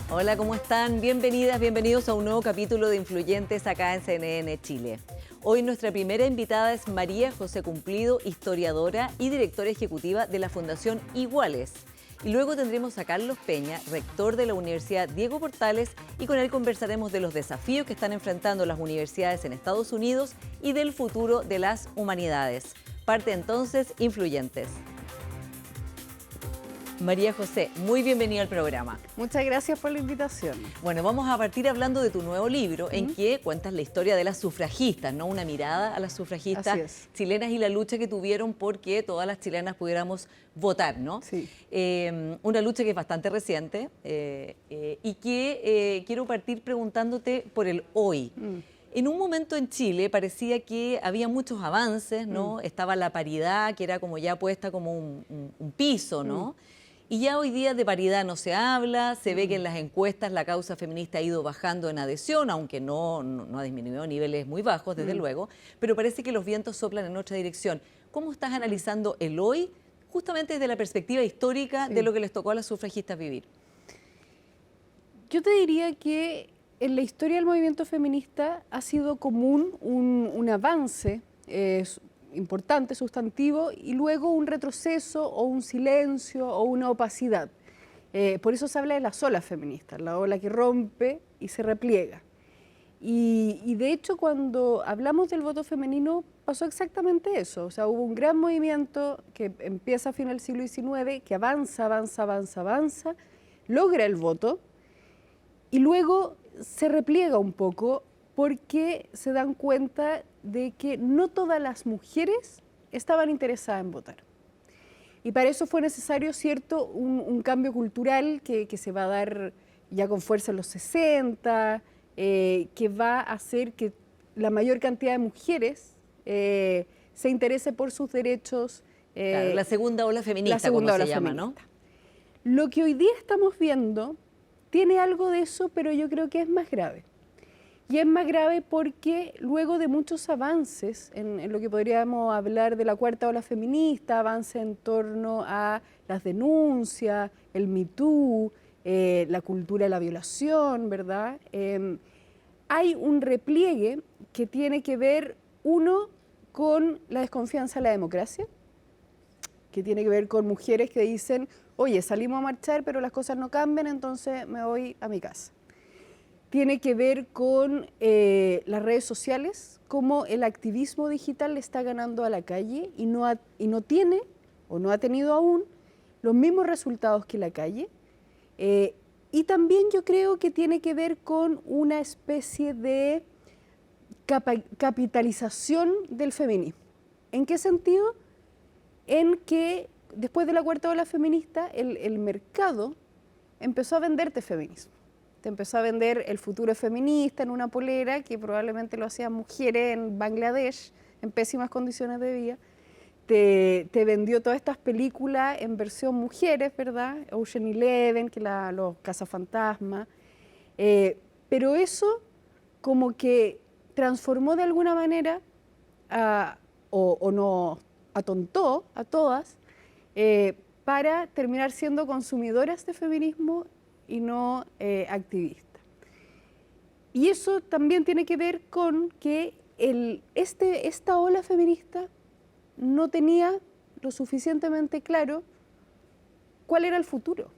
Hola, ¿cómo están? Bienvenidas, bienvenidos a un nuevo capítulo de Influyentes acá en CNN Chile. Hoy nuestra primera invitada es María José Cumplido, historiadora y directora ejecutiva de la Fundación Iguales. Y luego tendremos a Carlos Peña, rector de la Universidad Diego Portales, y con él conversaremos de los desafíos que están enfrentando las universidades en Estados Unidos y del futuro de las humanidades. Parte entonces Influyentes. María José, muy bienvenida al programa. Muchas gracias por la invitación. Bueno, vamos a partir hablando de tu nuevo libro, en que cuentas la historia de las sufragistas, ¿no? Una mirada a las sufragistas chilenas y la lucha que tuvieron porque todas las chilenas pudiéramos votar, ¿no? Sí. Una lucha que es bastante reciente y que quiero partir preguntándote por el hoy. En un momento en Chile parecía que había muchos avances, ¿no? Estaba la paridad, que era como ya puesta como un piso, ¿no? Y ya hoy día de paridad no se habla, se ve que en las encuestas la causa feminista ha ido bajando en adhesión, aunque no ha disminuido a niveles muy bajos, desde luego, pero parece que los vientos soplan en otra dirección. ¿Cómo estás analizando el hoy, justamente desde la perspectiva histórica de lo que les tocó a las sufragistas vivir? Yo te diría que en la historia del movimiento feminista ha sido común un avance importante, sustantivo, y luego un retroceso o un silencio o una opacidad. Por eso se habla de las olas feministas, la ola que rompe y se repliega. Y de hecho, cuando hablamos del voto femenino, pasó exactamente eso. O sea, hubo un gran movimiento que empieza a fin del siglo XIX, que avanza, logra el voto, y luego se repliega un poco porque se dan cuenta de que no todas las mujeres estaban interesadas en votar. Y para eso fue necesario, ¿cierto?, un cambio cultural que se va a dar ya con fuerza en los 60, que va a hacer que la mayor cantidad de mujeres se interese por sus derechos. Claro, la segunda ola feminista, como se llama, ¿no? Lo que hoy día estamos viendo tiene algo de eso, pero yo creo que es más grave. Y es más grave porque luego de muchos avances en lo que podríamos hablar de la cuarta ola feminista, avance en torno a las denuncias, el Me Too, la cultura de la violación, ¿verdad? Hay un repliegue que tiene que ver, uno, con la desconfianza en la democracia, que tiene que ver con mujeres que dicen, oye, salimos a marchar, pero las cosas no cambian, entonces me voy a mi casa. Tiene que ver con las redes sociales, cómo el activismo digital le está ganando a la calle y no tiene, o no ha tenido aún, los mismos resultados que la calle. Y también yo creo que tiene que ver con una especie de capitalización del feminismo. ¿En qué sentido? En que después de la cuarta ola feminista, el mercado empezó a venderte feminismo. Te empezó a vender el futuro feminista en una polera que probablemente lo hacían mujeres en Bangladesh, en pésimas condiciones de vida. Te vendió todas estas películas en versión mujeres, ¿verdad? Ocean Eleven, que los cazafantasmas. Pero eso como que transformó de alguna manera o nos atontó a todas para terminar siendo consumidoras de feminismo y no activista. Y eso también tiene que ver con que esta ola feminista no tenía lo suficientemente claro cuál era el futuro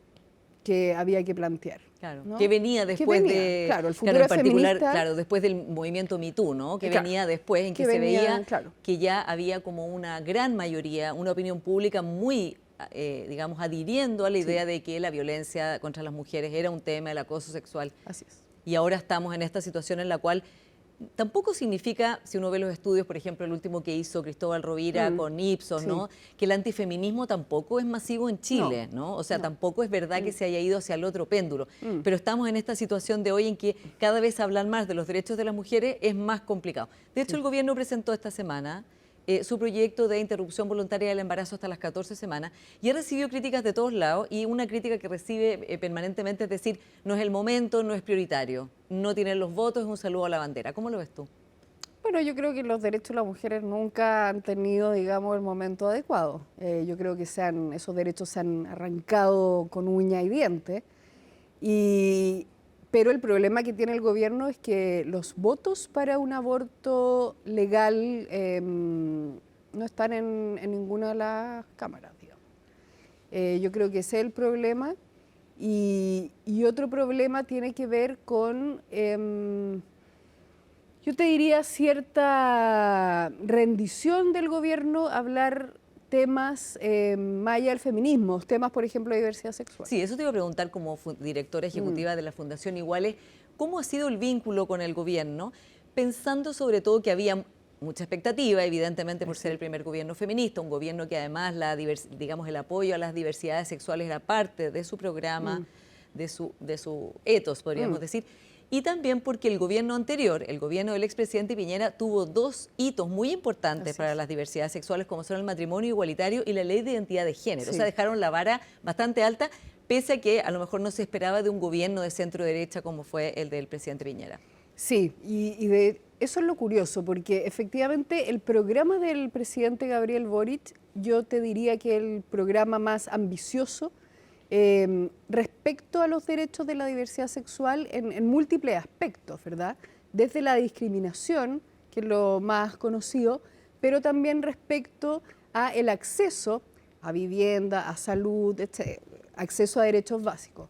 que había que plantear. Claro, ¿no? que venía después claro, el futuro en particular, feminista, claro, después del movimiento Me Too, ¿no? Que claro, venía después, en que se veía que ya había como una gran mayoría, una opinión pública muy digamos, adhiriendo a la idea de que la violencia contra las mujeres era un tema, el acoso sexual. Así es. Y ahora estamos en esta situación en la cual tampoco significa, si uno ve los estudios, por ejemplo, el último que hizo Cristóbal Rovira con Ipsos, ¿no? Que el antifeminismo tampoco es masivo en Chile, ¿no? O sea, tampoco es verdad que se haya ido hacia el otro péndulo. Pero estamos en esta situación de hoy en que cada vez hablar más de los derechos de las mujeres es más complicado. De hecho, el gobierno presentó esta semana su proyecto de interrupción voluntaria del embarazo hasta las 14 semanas y ha recibido críticas de todos lados, y una crítica que recibe permanentemente es decir, no es el momento, no es prioritario, no tienen los votos, es un saludo a la bandera. ¿Cómo lo ves tú? Bueno, yo creo que los derechos de las mujeres nunca han tenido, digamos, el momento adecuado. Yo creo que esos derechos se han arrancado con uña y diente. Pero el problema que tiene el gobierno es que los votos para un aborto legal no están en ninguna de las cámaras, digamos. Yo creo que ese es el problema. Y otro problema tiene que ver con, yo te diría, cierta rendición del gobierno a hablar temas más allá del feminismo, temas, por ejemplo, de diversidad sexual. Sí, eso te iba a preguntar como directora ejecutiva de la Fundación Iguales, ¿cómo ha sido el vínculo con el gobierno? Pensando sobre todo que había mucha expectativa, evidentemente por ser el primer gobierno feminista, un gobierno que además digamos, el apoyo a las diversidades sexuales era parte de su programa, de su ethos, podríamos decir. Y también porque el gobierno anterior, el gobierno del expresidente Piñera, tuvo dos hitos muy importantes para las diversidades sexuales, como son el matrimonio igualitario y la ley de identidad de género. O sea, dejaron la vara bastante alta, pese a que a lo mejor no se esperaba de un gobierno de centro-derecha como fue el del presidente Piñera. Sí, eso es lo curioso, porque efectivamente el programa del presidente Gabriel Boric, yo te diría que el programa más ambicioso respecto a los derechos de la diversidad sexual en múltiples aspectos, ¿verdad? Desde la discriminación, que es lo más conocido, pero también respecto a el acceso a vivienda, a salud, acceso a derechos básicos.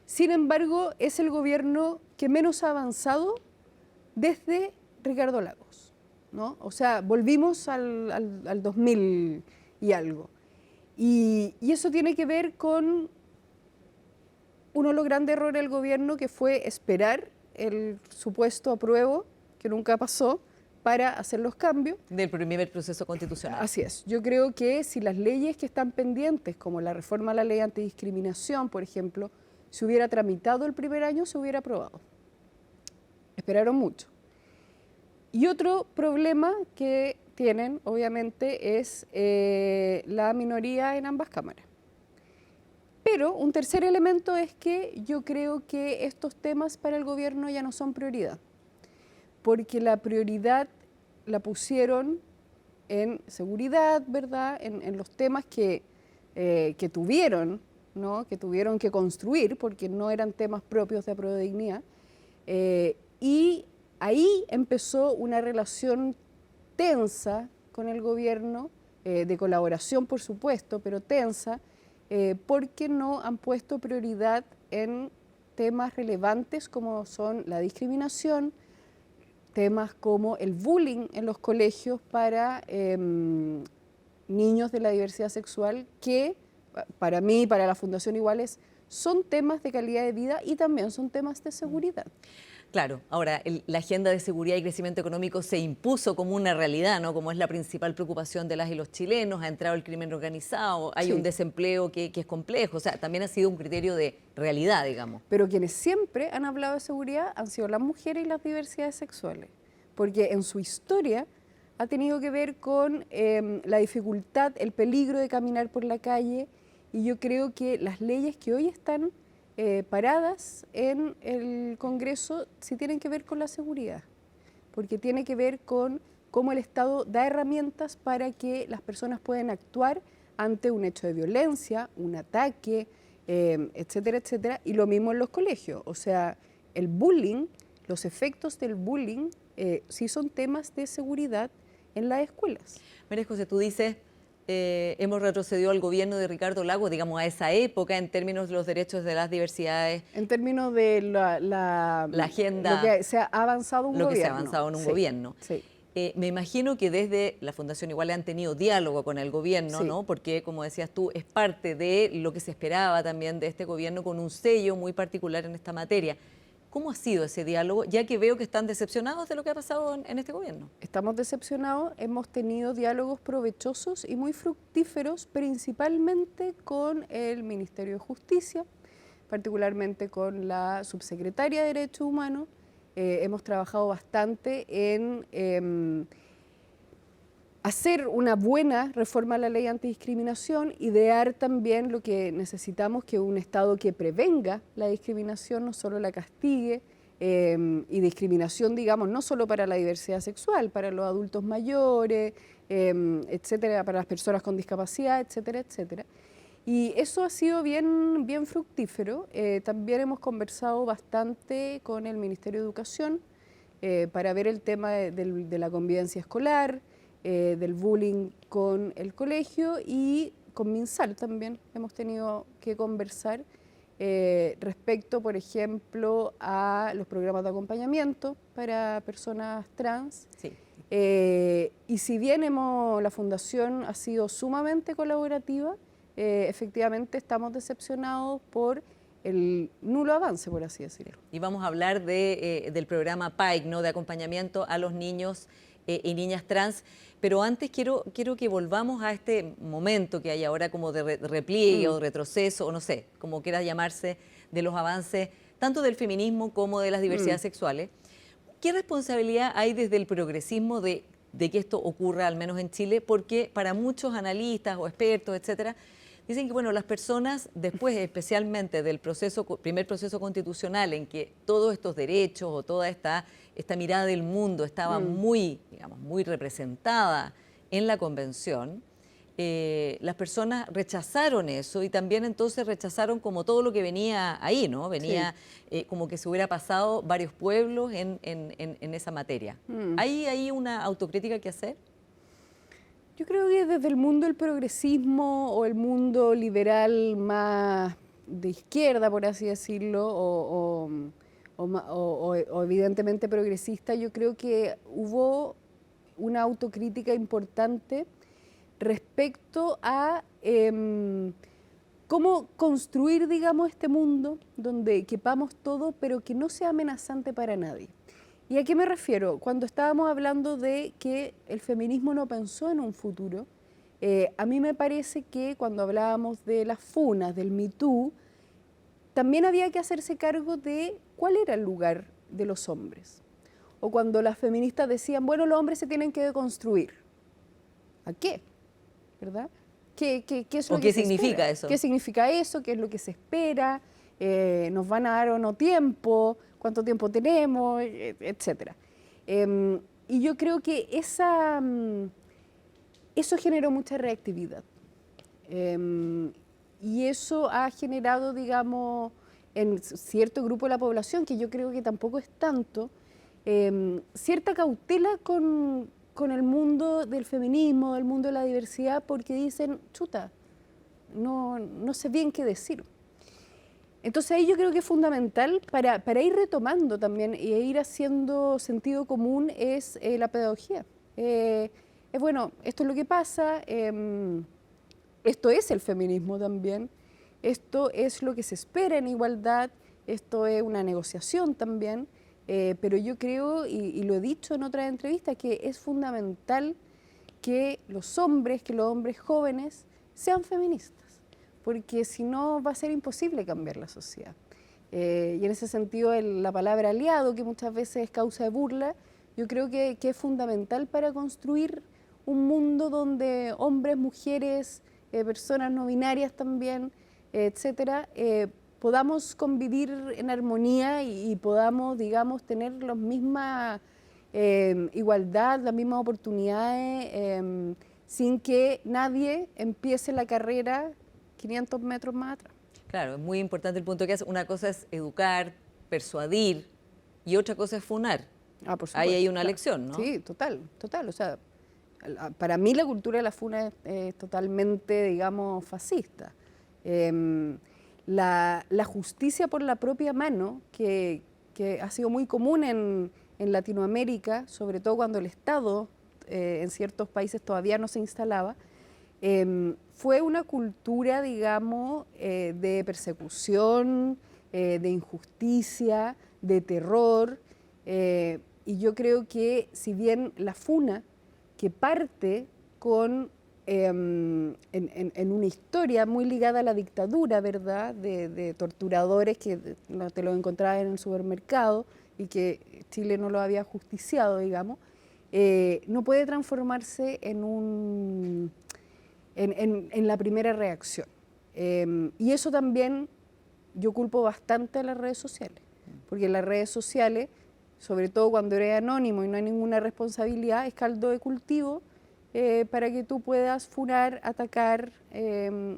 Sin embargo, es el gobierno que menos ha avanzado desde Ricardo Lagos, ¿no? O sea, volvimos al 2000 y algo. Y eso tiene que ver con uno de los grandes errores del gobierno, que fue esperar el supuesto apruebo, que nunca pasó, para hacer los cambios. Del primer proceso constitucional. Así es. Yo creo que si las leyes que están pendientes, como la reforma a la ley antidiscriminación, por ejemplo, se hubiera tramitado el primer año, se hubiera aprobado. Esperaron mucho. Y otro problema que tienen, obviamente, es la minoría en ambas cámaras. Pero un tercer elemento es que yo creo que estos temas para el gobierno ya no son prioridad, porque la prioridad la pusieron en seguridad, ¿verdad? En los temas que tuvieron, ¿no? Que tuvieron que construir, porque no eran temas propios de Apruebo Dignidad. Y ahí empezó una relación tensa con el gobierno, de colaboración, por supuesto, pero tensa, porque no han puesto prioridad en temas relevantes como son la discriminación, temas como el bullying en los colegios para niños de la diversidad sexual, que para mí y para la Fundación Iguales son temas de calidad de vida y también son temas de seguridad. Claro, ahora la agenda de seguridad y crecimiento económico se impuso como una realidad, ¿no? Como es la principal preocupación de las y los chilenos, ha entrado el crimen organizado, hay un desempleo que es complejo, o sea, también ha sido un criterio de realidad, digamos. Pero quienes siempre han hablado de seguridad han sido las mujeres y las diversidades sexuales, porque en su historia ha tenido que ver con la dificultad, el peligro de caminar por la calle, y yo creo que las leyes que hoy están paradas en el Congreso sí tienen que ver con la seguridad, porque tiene que ver con cómo el Estado da herramientas para que las personas puedan actuar ante un hecho de violencia, un ataque, etcétera, etcétera, y lo mismo en los colegios. O sea, el bullying, los efectos del bullying sí son temas de seguridad en las escuelas. María José, tú dices, hemos retrocedido al gobierno de Ricardo Lagos, digamos, a esa época en términos de los derechos de las diversidades. En términos de la agenda. Lo que se ha avanzado un gobierno. Lo que se ha avanzado en un gobierno. Sí. Me imagino que desde la Fundación igual han tenido diálogo con el gobierno, ¿no? Porque, como decías tú, es parte de lo que se esperaba también de este gobierno, con un sello muy particular en esta materia. ¿Cómo ha sido ese diálogo? Ya que veo que están decepcionados de lo que ha pasado en este gobierno. Estamos decepcionados, hemos tenido diálogos provechosos y muy fructíferos, principalmente con el Ministerio de Justicia, particularmente con la subsecretaria de Derechos Humanos. Hemos trabajado bastante en hacer una buena reforma a la ley antidiscriminación, idear también lo que necesitamos, que un Estado que prevenga la discriminación, no solo la castigue, y discriminación, digamos, no solo para la diversidad sexual, para los adultos mayores, etcétera, para las personas con discapacidad, etcétera, etcétera. Y eso ha sido bien, bien fructífero. También hemos conversado bastante con el Ministerio de Educación para ver el tema de la convivencia escolar, del bullying con el colegio, y con MinSal también hemos tenido que conversar respecto, por ejemplo, a los programas de acompañamiento para personas trans. Sí. Y si bien la Fundación ha sido sumamente colaborativa, efectivamente estamos decepcionados por el nulo avance, por así decirlo. Y vamos a hablar del programa PAIC, ¿no? De acompañamiento a los niños y niñas trans. Pero antes quiero que volvamos a este momento que hay ahora como de repliegue o retroceso, o no sé, como quiera llamarse, de los avances tanto del feminismo como de las diversidades sexuales. ¿Qué responsabilidad hay desde el progresismo de que esto ocurra, al menos en Chile? Porque para muchos analistas o expertos, etcétera, dicen que bueno, las personas, después especialmente del primer proceso constitucional, en que todos estos derechos o toda esta mirada del mundo estaba muy, digamos, muy representada en la convención, las personas rechazaron eso y también entonces rechazaron como todo lo que venía ahí, ¿no? Venía como que se hubiera pasado varios pueblos en esa materia. ¿Hay ahí una autocrítica que hacer? Yo creo que desde el mundo del progresismo o el mundo liberal más de izquierda, por así decirlo, o evidentemente progresista, yo creo que hubo una autocrítica importante respecto a cómo construir, digamos, este mundo donde quepamos todo, pero que no sea amenazante para nadie. ¿Y a qué me refiero? Cuando estábamos hablando de que el feminismo no pensó en un futuro, a mí me parece que cuando hablábamos de las funas, del Me Too, también había que hacerse cargo de cuál era el lugar de los hombres. O cuando las feministas decían, bueno, los hombres se tienen que deconstruir. ¿A qué? ¿Verdad? ¿Qué es lo ¿O que qué se significa espera? eso? ¿Qué significa eso? ¿Qué es lo que se espera? ¿Nos van a dar o no tiempo? ¿Cuánto tiempo tenemos? Etcétera. Y yo creo que eso generó mucha reactividad. Y eso ha generado, digamos, en cierto grupo de la población, que yo creo que tampoco es tanto, cierta cautela con el mundo del feminismo, del mundo de la diversidad, porque dicen, chuta, no sé bien qué decir. Entonces ahí yo creo que es fundamental para ir retomando también y ir haciendo sentido común es la pedagogía. Es bueno, esto es lo que pasa, esto es el feminismo también, esto es lo que se espera en igualdad, esto es una negociación también, pero yo creo, y lo he dicho en otras entrevistas, que es fundamental que los hombres jóvenes sean feministas, porque si no va a ser imposible cambiar la sociedad. Y en ese sentido la palabra aliado, que muchas veces es causa de burla, yo creo que es fundamental para construir un mundo donde hombres, mujeres, personas no binarias también, etcétera, podamos convivir en armonía y podamos, digamos, tener la misma igualdad, las mismas oportunidades, sin que nadie empiece la carrera 500 metros más atrás. Claro, es muy importante el punto que hace. Una cosa es educar, persuadir, y otra cosa es funar. Por supuesto, Ahí hay una claro. lección, ¿no? Sí, total. O sea, para mí la cultura de la funa es totalmente, digamos, fascista. La justicia por la propia mano, que ha sido muy común en Latinoamérica, sobre todo cuando el Estado en ciertos países todavía no se instalaba, fue una cultura, digamos, de persecución, de injusticia, de terror, y yo creo que si bien la funa, que parte con en una historia muy ligada a la dictadura, ¿verdad?, de torturadores que te los encontrabas en el supermercado y que Chile no lo había justiciado, digamos, no puede transformarse en la primera reacción. Y eso también yo culpo bastante a las redes sociales. porque las redes sociales, sobre todo cuando eres anónimo y no hay ninguna responsabilidad, es caldo de cultivo para que tú puedas funar, atacar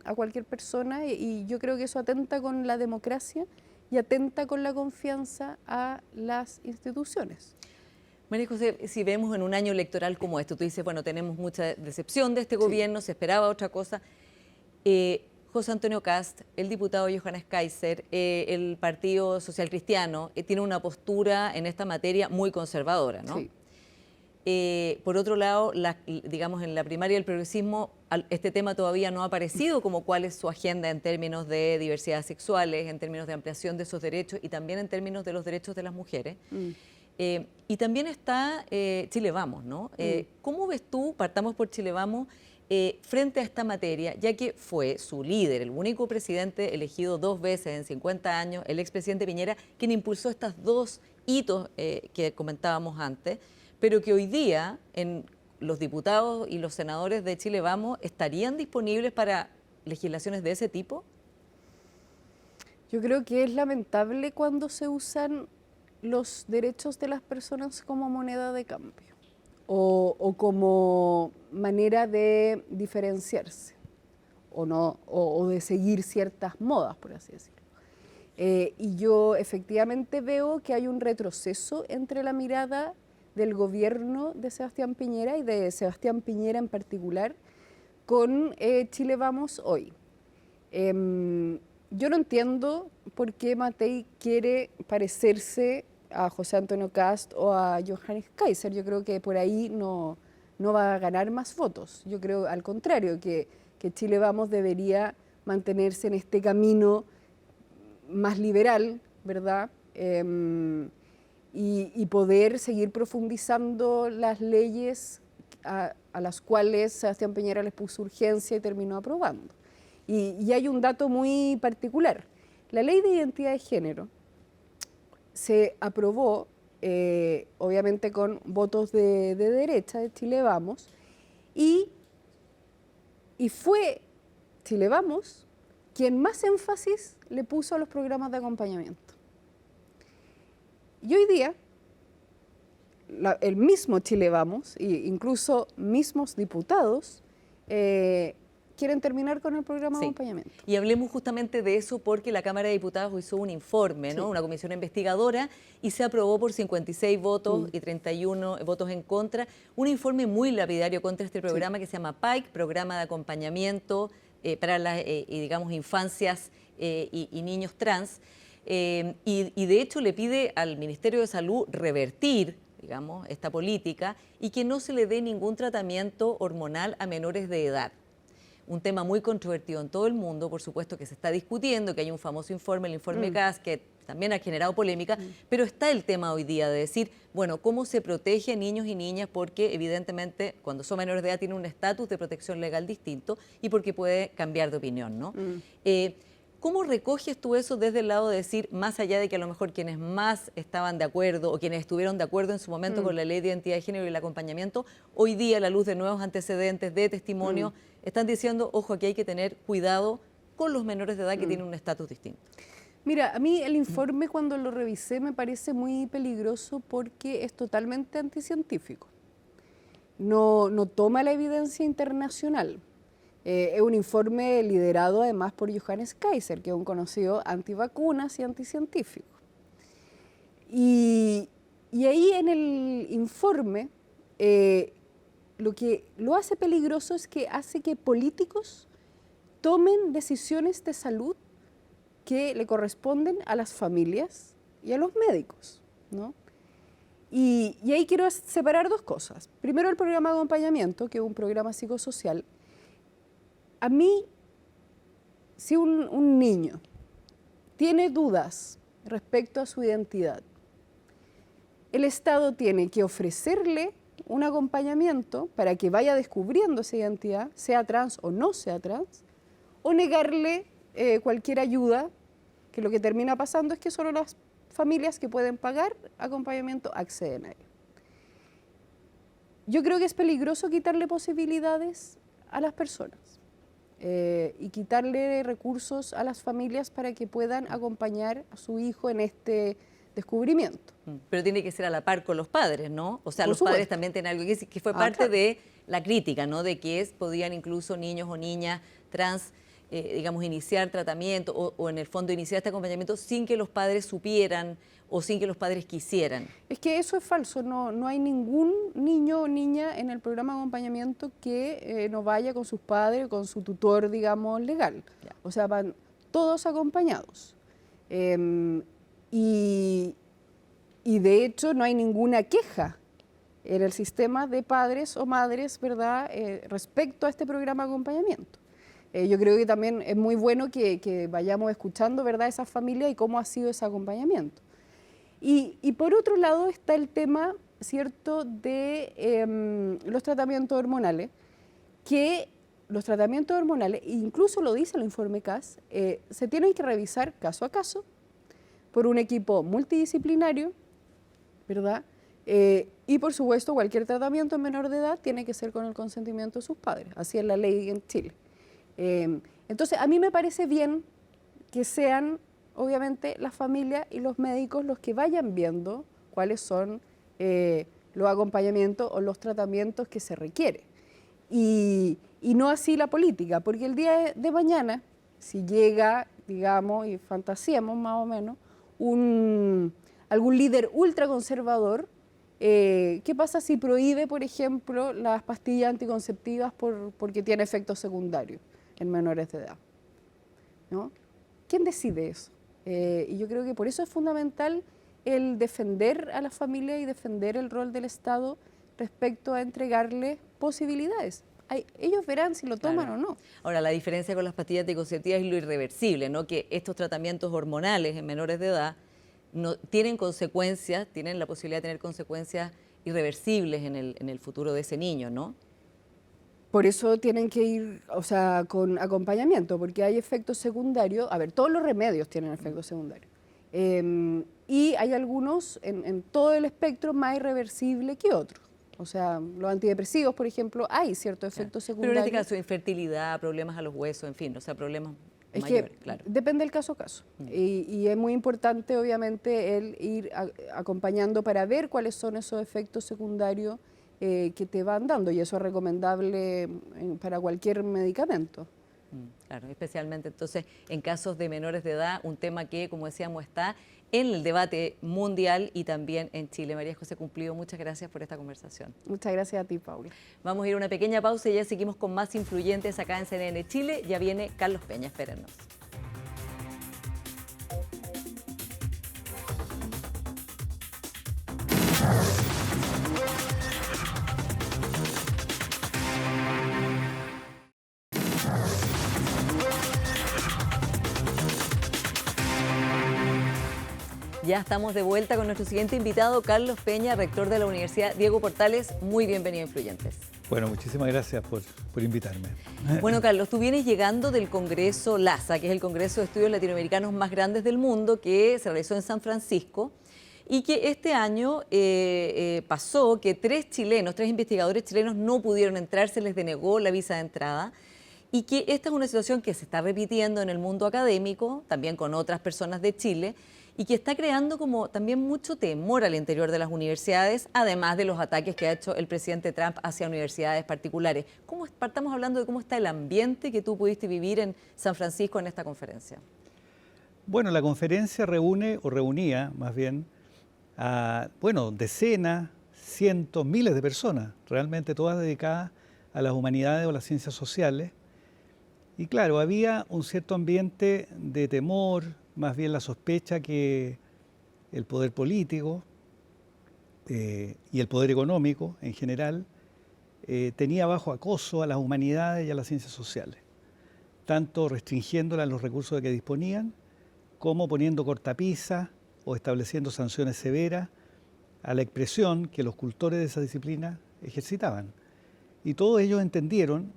a cualquier persona, y yo creo que eso atenta con la democracia y atenta con la confianza a las instituciones. María José, si vemos en un año electoral como este, tú dices, bueno, tenemos mucha decepción de este gobierno, se esperaba otra cosa. José Antonio Kast, el diputado Johannes Kaiser, el Partido Social Cristiano, tiene una postura en esta materia muy conservadora, ¿no? Sí. Por otro lado, digamos, en la primaria del progresismo, este tema todavía no ha aparecido como cuál es su agenda en términos de diversidad sexuales, en términos de ampliación de esos derechos y también en términos de los derechos de las mujeres. Y también está Chile Vamos, ¿no? ¿Cómo ves tú, partamos por Chile Vamos, frente a esta materia, ya que fue su líder, el único presidente elegido 2 veces en 50 años, el expresidente Piñera, quien impulsó estos 2 hitos que comentábamos antes, pero que hoy día los diputados y los senadores de Chile Vamos estarían disponibles para legislaciones de ese tipo? Yo creo que es lamentable cuando se usan los derechos de las personas como moneda de cambio o como manera de diferenciarse o, no, o de seguir ciertas modas, por así decirlo. Y yo efectivamente veo que hay un retroceso entre la mirada del gobierno de Sebastián Piñera y de Sebastián Piñera en particular con Chile Vamos hoy. Yo no entiendo por qué Matei quiere parecerse a José Antonio Kast o a Johannes Kaiser. Yo creo que por ahí no va a ganar más votos. Yo creo al contrario, que Chile Vamos debería mantenerse en este camino más liberal, ¿verdad? Y poder seguir profundizando las leyes a las cuales Sebastián Piñera les puso urgencia y terminó aprobando. Y hay un dato muy particular. La ley de identidad de género se aprobó, obviamente con votos de derecha, de Chile Vamos, y fue Chile Vamos quien más énfasis le puso a los programas de acompañamiento. Y hoy día, el mismo Chile Vamos, e incluso mismos diputados, quieren terminar con el programa de acompañamiento. Y hablemos justamente de eso porque la Cámara de Diputados hizo un informe, ¿no? Una comisión investigadora, y se aprobó por 56 votos y 31 votos en contra. Un informe muy lapidario contra este programa que se llama PAIC, Programa de Acompañamiento para las, digamos, infancias y niños trans. Y de hecho le pide al Ministerio de Salud revertir, digamos, esta política y que no se le dé ningún tratamiento hormonal a menores de edad. Un tema muy controvertido en todo el mundo, por supuesto que se está discutiendo, que hay un famoso informe, el informe Kast, que también ha generado polémica, pero está el tema hoy día de decir, bueno, cómo se protege a niños y niñas, porque evidentemente cuando son menores de edad tienen un estatus de protección legal distinto y porque puede cambiar de opinión, ¿no? ¿Cómo recoges tú eso desde el lado de decir, más allá de que a lo mejor quienes más estaban de acuerdo o quienes estuvieron de acuerdo en su momento con la ley de identidad de género y el acompañamiento, hoy día a la luz de nuevos antecedentes, de testimonio, están diciendo, ojo, aquí hay que tener cuidado con los menores de edad que tienen un estatus distinto? Mira, a mí el informe cuando lo revisé me parece muy peligroso porque es totalmente anticientífico. No toma la evidencia internacional. Es un informe liderado además por Johannes Kaiser, que es un conocido antivacunas y anticientífico. Y ahí en el informe lo que lo hace peligroso es que hace que políticos tomen decisiones de salud que le corresponden a las familias y a los médicos, ¿no? Y ahí quiero separar 2 cosas. Primero, el programa de acompañamiento, que es un programa psicosocial. A mí, si un niño tiene dudas respecto a su identidad, el Estado tiene que ofrecerle un acompañamiento para que vaya descubriendo esa identidad, sea trans o no sea trans, o negarle cualquier ayuda, que lo que termina pasando es que solo las familias que pueden pagar acompañamiento acceden a ello. Yo creo que es peligroso quitarle posibilidades a las personas y quitarle recursos a las familias para que puedan acompañar a su hijo en este descubrimiento. Pero tiene que ser a la par con los padres, ¿no? O sea, Por los supuesto. padres también tienen algo que decir, que fue parte Claro. de la crítica, ¿no? De que podían incluso niños o niñas trans, digamos, iniciar tratamiento o en el fondo iniciar este acompañamiento sin que los padres supieran o sin que los padres quisieran. Es que eso es falso, no hay ningún niño o niña en el programa de acompañamiento que no vaya con sus padres, con su tutor, digamos, legal. Ya. O sea, van todos acompañados. Y de hecho no hay ninguna queja en el sistema de padres o madres, ¿verdad?, respecto a este programa de acompañamiento. Yo creo que también es muy bueno que vayamos escuchando, ¿verdad?, esas familias y cómo ha sido ese acompañamiento. Y por otro lado está el tema, ¿cierto?, de los tratamientos hormonales, que los tratamientos hormonales, incluso lo dice el informe CAS, se tienen que revisar caso a caso por un equipo multidisciplinario, ¿verdad? Y por supuesto cualquier tratamiento en menor de edad tiene que ser con el consentimiento de sus padres, así es la ley en Chile. Entonces a mí me parece bien que sean obviamente las familias y los médicos los que vayan viendo cuáles son los acompañamientos o los tratamientos que se requieren. Y no así la política, porque el día de mañana, si llega, digamos, y fantaseamos más o menos, algún líder ultraconservador, ¿qué pasa si prohíbe, por ejemplo, las pastillas anticonceptivas porque tiene efectos secundarios en menores de edad? ¿No? ¿Quién decide eso? Y yo creo que por eso es fundamental el defender a la familia y defender el rol del Estado respecto a entregarle posibilidades. Ellos verán si lo toman o no. Ahora, la diferencia con las pastillas anticonceptivas es lo irreversible, ¿no? Que estos tratamientos hormonales en menores de edad no tienen consecuencias, tienen la posibilidad de tener consecuencias irreversibles en el futuro de ese niño, ¿no? Por eso tienen que ir, o sea, con acompañamiento, porque hay efectos secundarios. A ver, todos los remedios tienen efectos secundarios. Y hay algunos en todo el espectro más irreversibles que otros. O sea, los antidepresivos, por ejemplo, hay ciertos efectos secundarios. Pero en este caso, infertilidad, problemas a los huesos, en fin, o sea, problemas es mayores, que claro. depende del caso a caso. Y es muy importante, obviamente, el ir acompañando para ver cuáles son esos efectos secundarios que te van dando. Y eso es recomendable para cualquier medicamento. Claro, especialmente entonces en casos de menores de edad, un tema que, como decíamos, está en el debate mundial y también en Chile. María José Cumplido, muchas gracias por esta conversación. Muchas gracias a ti, Paula. Vamos a ir a una pequeña pausa y ya seguimos con más influyentes acá en CNN Chile. Ya viene Carlos Peña, espérennos. Ya estamos de vuelta con nuestro siguiente invitado, Carlos Peña, rector de la Universidad Diego Portales. Muy bienvenido a Influyentes. Bueno, muchísimas gracias por invitarme. Bueno, Carlos, tú vienes llegando del Congreso LASA, que es el Congreso de Estudios Latinoamericanos más grandes del mundo, que se realizó en San Francisco, y que este año pasó que tres investigadores chilenos no pudieron entrar, se les denegó la visa de entrada, y que esta es una situación que se está repitiendo en el mundo académico, también con otras personas de Chile, y que está creando como también mucho temor al interior de las universidades, además de los ataques que ha hecho el presidente Trump hacia universidades particulares. Partamos hablando de cómo está el ambiente que tú pudiste vivir en San Francisco en esta conferencia. Bueno, la conferencia reunía más bien a, decenas, cientos, miles de personas, realmente todas dedicadas a las humanidades o las ciencias sociales. Y claro, había un cierto ambiente de temor, más bien la sospecha que el poder político y el poder económico en general tenía bajo acoso a las humanidades y a las ciencias sociales, tanto restringiéndolas los recursos de que disponían, como poniendo cortapisas o estableciendo sanciones severas a la expresión que los cultores de esa disciplina ejercitaban. Y todos ellos entendieron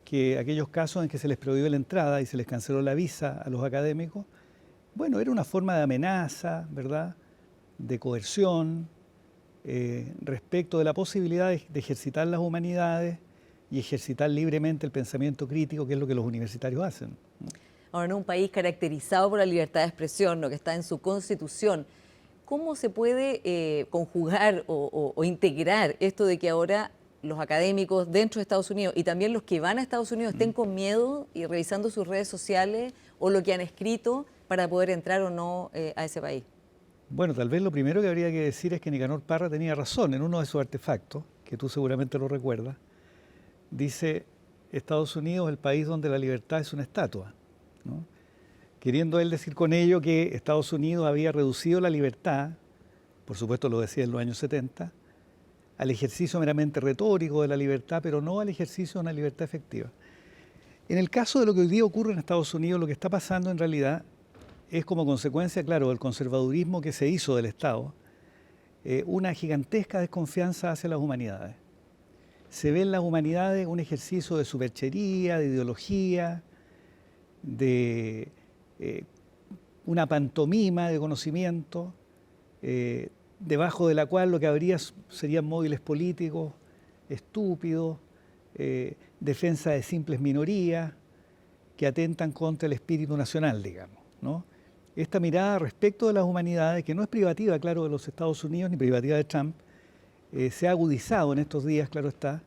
que aquellos casos en que se les prohibió la entrada y se les canceló la visa a los académicos, bueno, era una forma de amenaza, ¿verdad?, de coerción respecto de la posibilidad de ejercitar las humanidades y ejercitar libremente el pensamiento crítico, que es lo que los universitarios hacen. Ahora, en un país caracterizado por la libertad de expresión, lo que está en su constitución, ¿cómo se puede conjugar o integrar esto de que ahora los académicos dentro de Estados Unidos y también los que van a Estados Unidos estén con miedo y revisando sus redes sociales o lo que han escrito para poder entrar o no a ese país? Bueno, tal vez lo primero que habría que decir es que Nicanor Parra tenía razón en uno de sus artefactos, que tú seguramente lo recuerdas. Dice, Estados Unidos es el país donde la libertad es una estatua, ¿no? Queriendo él decir con ello que Estados Unidos había reducido la libertad, por supuesto lo decía en los años 70, al ejercicio meramente retórico de la libertad, pero no al ejercicio de una libertad efectiva. En el caso de lo que hoy día ocurre en Estados Unidos, lo que está pasando en realidad es como consecuencia, claro, del conservadurismo que se hizo del Estado, una gigantesca desconfianza hacia las humanidades. Se ve en las humanidades un ejercicio de superchería, de ideología, de una pantomima de conocimiento, debajo de la cual lo que habría serían móviles políticos estúpidos, defensa de simples minorías que atentan contra el espíritu nacional, digamos, ¿no? Esta mirada respecto de las humanidades, que no es privativa, claro, de los Estados Unidos ni privativa de Trump, se ha agudizado en estos días, claro está,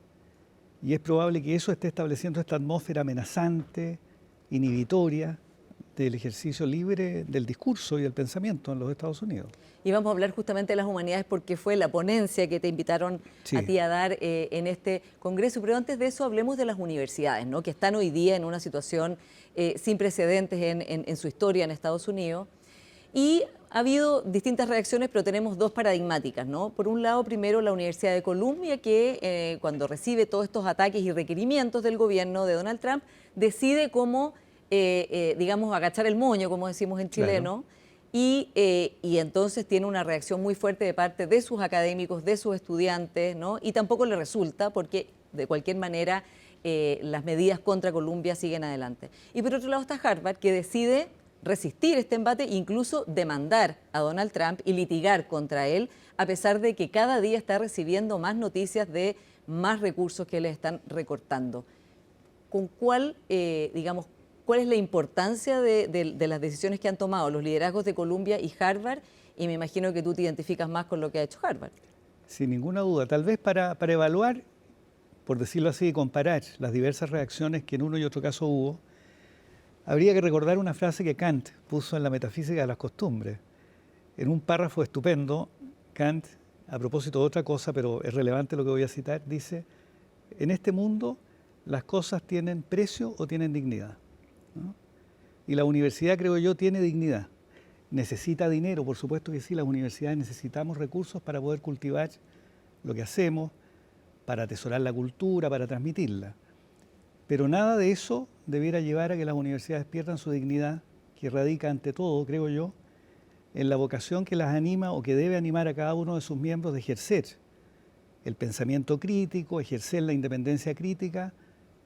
y es probable que eso esté estableciendo esta atmósfera amenazante, inhibitoria, del ejercicio libre del discurso y del pensamiento en los Estados Unidos. Y vamos a hablar justamente de las humanidades porque fue la ponencia que te invitaron a ti a dar en este congreso. Pero antes de eso hablemos de las universidades, ¿no? Que están hoy día en una situación sin precedentes en su historia en Estados Unidos. Y ha habido distintas reacciones, pero tenemos dos paradigmáticas, ¿no? Por un lado, primero la Universidad de Columbia, que cuando recibe todos estos ataques y requerimientos del gobierno de Donald Trump, decide cómo, digamos, agachar el moño, como decimos en chileno, claro. Y entonces tiene una reacción muy fuerte de parte de sus académicos, de sus estudiantes, ¿no? Y tampoco le resulta porque, de cualquier manera, las medidas contra Columbia siguen adelante. Y por otro lado está Harvard, que decide resistir este embate e incluso demandar a Donald Trump y litigar contra él, a pesar de que cada día está recibiendo más noticias de más recursos que le están recortando. ¿Con cuál, digamos, cuál es la importancia de las decisiones que han tomado los liderazgos de Columbia y Harvard? Y me imagino que tú te identificas más con lo que ha hecho Harvard. Sin ninguna duda. Tal vez para evaluar, por decirlo así, y comparar las diversas reacciones que en uno y otro caso hubo, habría que recordar una frase que Kant puso en la Metafísica de las Costumbres. En un párrafo estupendo, Kant, a propósito de otra cosa, pero es relevante lo que voy a citar, dice, en este mundo las cosas tienen precio o tienen dignidad, ¿no? Y la universidad, creo yo, tiene dignidad. Necesita dinero, por supuesto que sí, las universidades necesitamos recursos para poder cultivar lo que hacemos, para atesorar la cultura, para transmitirla. Pero nada de eso debiera llevar a que las universidades pierdan su dignidad, que radica ante todo, creo yo, en la vocación que las anima o que debe animar a cada uno de sus miembros de ejercer el pensamiento crítico, ejercer la independencia crítica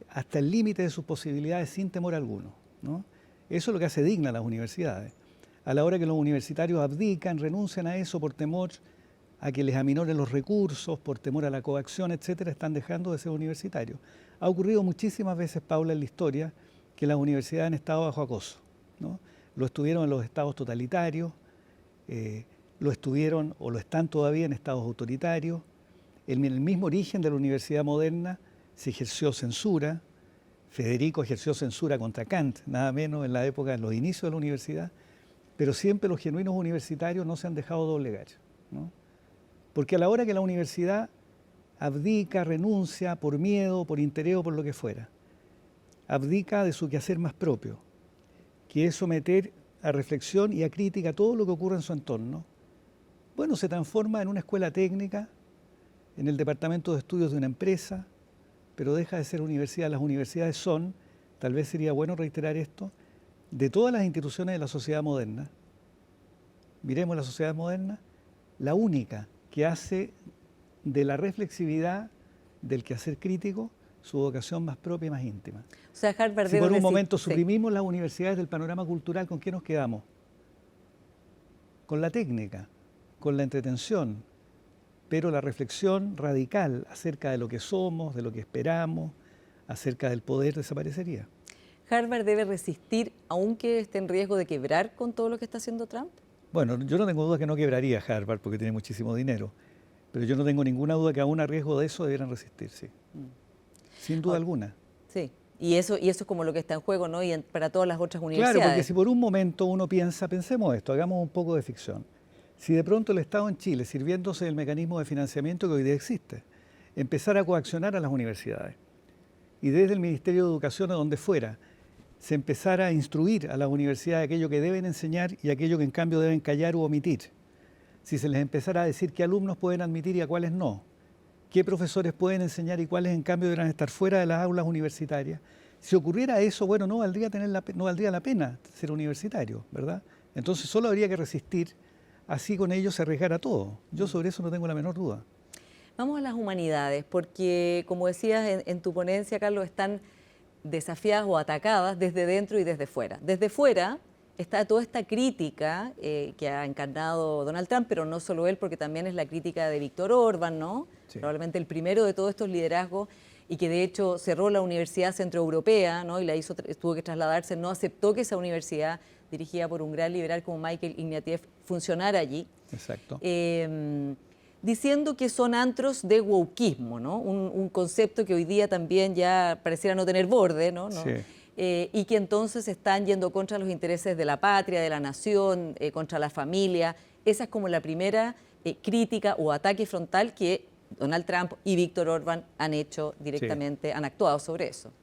hasta el límite de sus posibilidades sin temor alguno, ¿no? Eso es lo que hace digna a las universidades. A la hora que los universitarios abdican, renuncian a eso por temor a que les aminoren los recursos, por temor a la coacción, etcétera, están dejando de ser universitarios. Ha ocurrido muchísimas veces, Paula, en la historia, que las universidades han estado bajo acoso, ¿no? Lo estuvieron en los estados totalitarios, lo estuvieron o lo están todavía en estados autoritarios. En el mismo origen de la universidad moderna se ejerció censura. Federico ejerció censura contra Kant, nada menos en la época, en los inicios de la universidad, pero siempre los genuinos universitarios no se han dejado doblegar, ¿no? Porque a la hora que la universidad abdica, renuncia por miedo, por interés o por lo que fuera, abdica de su quehacer más propio, que es someter a reflexión y a crítica todo lo que ocurre en su entorno, bueno, se transforma en una escuela técnica, en el departamento de estudios de una empresa, pero deja de ser universidad. Las universidades son, tal vez sería bueno reiterar esto, de todas las instituciones de la sociedad moderna, miremos la sociedad moderna, la única que hace de la reflexividad del quehacer crítico su vocación más propia y más íntima. O sea, Harvard si por un momento suprimimos las universidades del panorama cultural, ¿con qué nos quedamos? Con la técnica, con la entretención, pero la reflexión radical acerca de lo que somos, de lo que esperamos, acerca del poder desaparecería. ¿Harvard debe resistir aunque esté en riesgo de quebrar con todo lo que está haciendo Trump? Bueno, yo no tengo duda que no quebraría Harvard porque tiene muchísimo dinero, pero yo no tengo ninguna duda que aún a riesgo de eso debieran resistir, sí. Sin duda alguna. Sí, y eso es como lo que está en juego, ¿no? Y para todas las otras universidades. Claro, porque si por un momento uno piensa, pensemos esto, hagamos un poco de ficción. Si de pronto el Estado en Chile, sirviéndose del mecanismo de financiamiento que hoy día existe, empezara a coaccionar a las universidades y desde el Ministerio de Educación o donde fuera, se empezara a instruir a las universidades aquello que deben enseñar y aquello que en cambio deben callar u omitir. Si se les empezara a decir qué alumnos pueden admitir y a cuáles no, qué profesores pueden enseñar y cuáles en cambio deberán estar fuera de las aulas universitarias. Si ocurriera eso, bueno, no valdría la pena ser universitario, ¿verdad? Entonces solo habría que resistir, así con ello se arriesgara todo. Yo sobre eso no tengo la menor duda. Vamos a las humanidades, porque como decías en tu ponencia, Carlos, están desafiadas o atacadas desde dentro y desde fuera. Desde fuera está toda esta crítica que ha encarnado Donald Trump, pero no solo él, porque también es la crítica de Víctor Orbán, ¿no? Sí. Probablemente el primero de todos estos liderazgos y que de hecho cerró la Universidad Centroeuropea, ¿no? Y tuvo que trasladarse, no aceptó que esa universidad dirigida por un gran liberal como Michael Ignatieff funcionara allí. Exacto. Diciendo que son antros de wokismo, ¿no? Un concepto que hoy día también ya pareciera no tener borde, ¿no? Sí. Y que entonces están yendo contra los intereses de la patria, de la nación, contra la familia. Esa es como la primera crítica o ataque frontal que Donald Trump y Víctor Orbán han hecho directamente, sí. Han actuado sobre eso.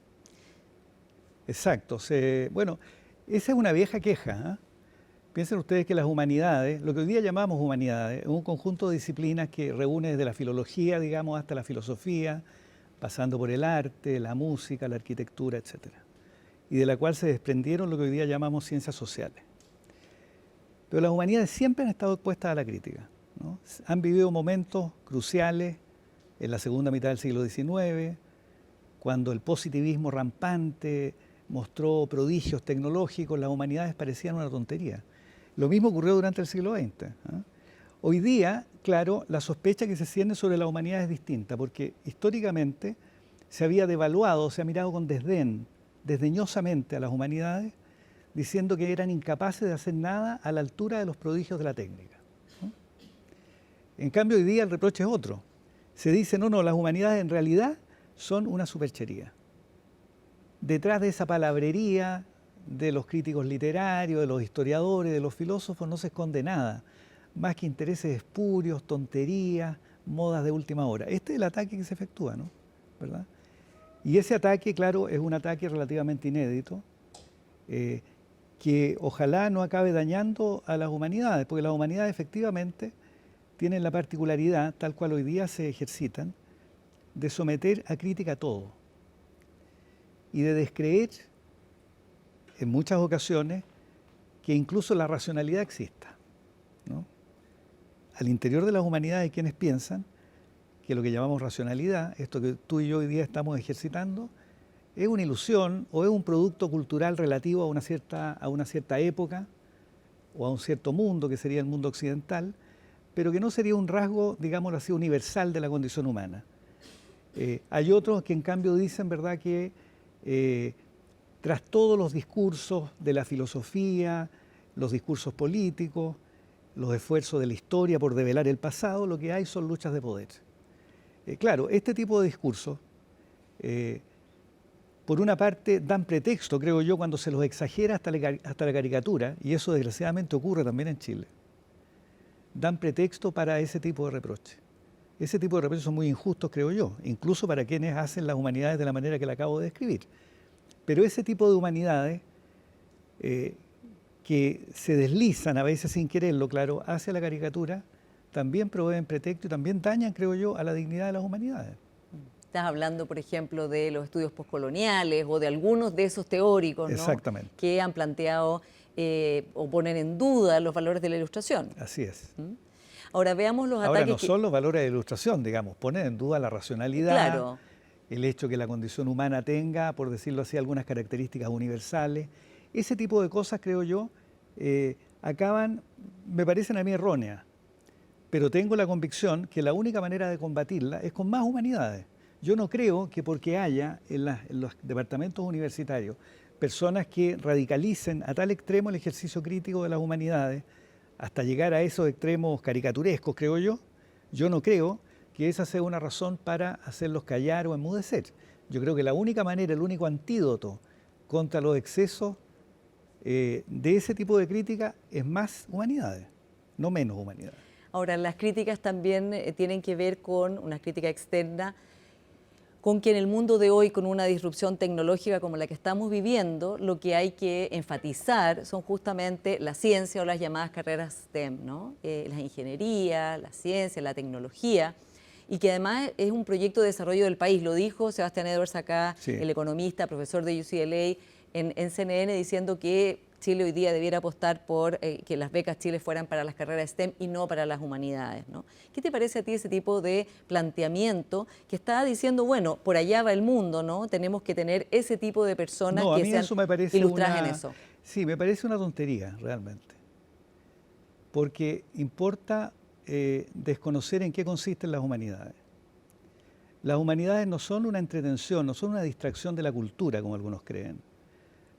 Exacto. Bueno, esa es una vieja queja, ¿eh? Piensen ustedes que las humanidades, lo que hoy día llamamos humanidades, es un conjunto de disciplinas que reúne desde la filología, digamos, hasta la filosofía, pasando por el arte, la música, la arquitectura, etcétera, y de la cual se desprendieron lo que hoy día llamamos ciencias sociales. Pero las humanidades siempre han estado expuestas a la crítica, ¿no? Han vivido momentos cruciales en la segunda mitad del siglo XIX, cuando el positivismo rampante mostró prodigios tecnológicos, las humanidades parecían una tontería. Lo mismo ocurrió durante el siglo XX, ¿eh? Hoy día, claro, la sospecha que se siente sobre la humanidad es distinta, porque históricamente se había devaluado, se ha mirado con desdén, desdeñosamente a las humanidades, diciendo que eran incapaces de hacer nada a la altura de los prodigios de la técnica, ¿no? En cambio, hoy día el reproche es otro. Se dice, no, las humanidades en realidad son una superchería. Detrás de esa palabrería de los críticos literarios, de los historiadores, de los filósofos, no se esconde nada, más que intereses espurios, tonterías, modas de última hora. Este es el ataque que se efectúa, ¿no? ¿Verdad? Y ese ataque, claro, es un ataque relativamente inédito, que ojalá no acabe dañando a las humanidades, porque las humanidades efectivamente tienen la particularidad, tal cual hoy día se ejercitan, de someter a crítica todo y de descreer en muchas ocasiones que incluso la racionalidad exista, ¿no? Al interior de las humanidades hay quienes piensan que lo que llamamos racionalidad, esto que tú y yo hoy día estamos ejercitando, es una ilusión o es un producto cultural relativo a una cierta época o a un cierto mundo, que sería el mundo occidental, pero que no sería un rasgo, digámoslo así, universal de la condición humana. Hay otros que en cambio dicen, ¿verdad?, que tras todos los discursos de la filosofía, los discursos políticos, los esfuerzos de la historia por develar el pasado, lo que hay son luchas de poder. Claro, este tipo de discursos, por una parte, dan pretexto, creo yo, cuando se los exagera hasta la caricatura, y eso desgraciadamente ocurre también en Chile. Dan pretexto para ese tipo de reproches. Ese tipo de reproches son muy injustos, creo yo, incluso para quienes hacen las humanidades de la manera que la acabo de describir. Pero ese tipo de humanidades que se deslizan a veces sin quererlo, claro, hacia la caricatura, también proveen pretexto y también dañan, creo yo, a la dignidad de las humanidades. Estás hablando, por ejemplo, de los estudios postcoloniales o de algunos de esos teóricos, ¿no?, exactamente, que han planteado o ponen en duda los valores de la Ilustración. Así es. Ahora veamos los ataques. Ahora no son los valores de la Ilustración, digamos, ponen en duda la racionalidad, claro, el hecho que la condición humana tenga, por decirlo así, algunas características universales. Ese tipo de cosas, creo yo, acaban, me parecen a mí erróneas, pero tengo la convicción que la única manera de combatirla es con más humanidades. Yo no creo que porque haya en los departamentos universitarios personas que radicalicen a tal extremo el ejercicio crítico de las humanidades, hasta llegar a esos extremos caricaturescos, creo yo no creo que esa sea una razón para hacerlos callar o enmudecer. Yo creo que la única manera, el único antídoto contra los excesos de ese tipo de crítica es más humanidades, no menos humanidades. Ahora, las críticas también tienen que ver con una crítica externa, con que en el mundo de hoy, con una disrupción tecnológica como la que estamos viviendo, lo que hay que enfatizar son justamente la ciencia o las llamadas carreras STEM, ¿no? La ingeniería, la ciencia, la tecnología, y que además es un proyecto de desarrollo del país. Lo dijo Sebastián Edwards acá, Sí. el economista, profesor de UCLA, en CNN, diciendo que Chile hoy día debiera apostar por que las becas Chile fueran para las carreras STEM y no para las humanidades, ¿no? ¿Qué te parece a ti ese tipo de planteamiento que está diciendo, bueno, por allá va el mundo, ¿no? Tenemos que tener ese tipo de personas No, a que mí sean eso me parece ilustradas una, en eso? Sí, me parece una tontería, realmente. Porque importa desconocer en qué consisten las humanidades. Las humanidades no son una entretención, no son una distracción de la cultura, como algunos creen.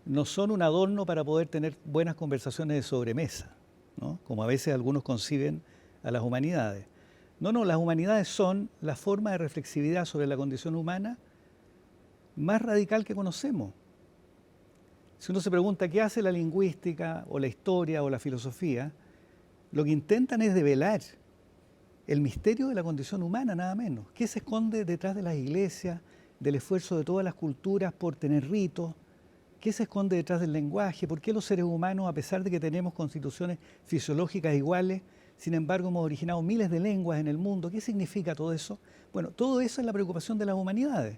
No son un adorno para poder tener buenas conversaciones de sobremesa, ¿no? Como a veces algunos conciben a las humanidades. No, las humanidades son la forma de reflexividad sobre la condición humana más radical que conocemos. Si uno se pregunta qué hace la lingüística o la historia o la filosofía, lo que intentan es develar el misterio de la condición humana, nada menos. ¿Qué se esconde detrás de las iglesias, del esfuerzo de todas las culturas por tener ritos? ¿Qué se esconde detrás del lenguaje? ¿Por qué los seres humanos, a pesar de que tenemos constituciones fisiológicas iguales, sin embargo hemos originado miles de lenguas en el mundo? ¿Qué significa todo eso? Bueno, todo eso es la preocupación de las humanidades.